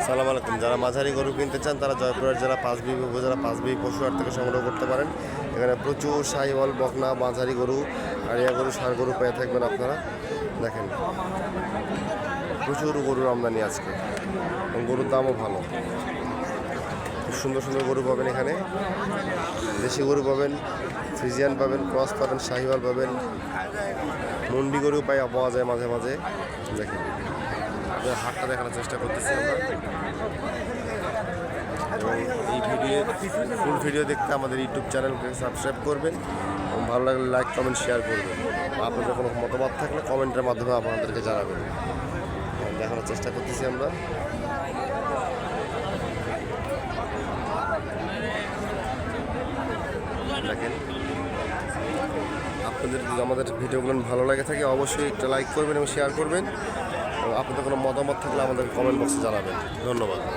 সালাম আলাইকুম। যারা মাঝারি গরু কিনতে চান তারা জয়পুরহাট জেলা পাঁচবিবি উপজেলা পাঁচবিবি পশুহাট থেকে সংগ্রহ করতে পারেন। এখানে প্রচুর শাহিওয়াল, বকনা, মাঝারি গরু, আড়িয়া গরু, ষাঁড় গরু পেয়ে থাকবেন আপনারা। দেখেন প্রচুর গরুর আমদানি আজকে, এবং গরুর দামও ভালো। খুব সুন্দর সুন্দর গরু পাবেন এখানে। দেশি গরু পাবেন, ফ্রিজিয়ান পাবেন, ক্রস পাবেন, শাহিওয়াল পাবেন, মন্ডি গরু পাওয়া যায় মাঝে মাঝে। দেখেন আপনার হাটটা দেখানোর চেষ্টা করতেছি আমরা, এবং এই ফুল ভিডিও দেখতে আমাদের ইউটিউব চ্যানেলকে সাবস্ক্রাইব করবেন, এবং ভালো লাগলে লাইক কমেন্ট শেয়ার করবেন। আপনাদের কোনো মতামত থাকলে কমেন্টের মাধ্যমে আপনাদেরকে জানাবেন। দেখানোর চেষ্টা করতেছি আমরা। দেখেন আপনাদের যদি আমাদের ভিডিওগুলো ভালো লাগে থাকে অবশ্যই একটা লাইক করবেন এবং শেয়ার করবেন, এবং আপনাদের কোনো মতামত থাকলে আমাদের কমেন্ট বক্সে জানাবেন। ধন্যবাদ।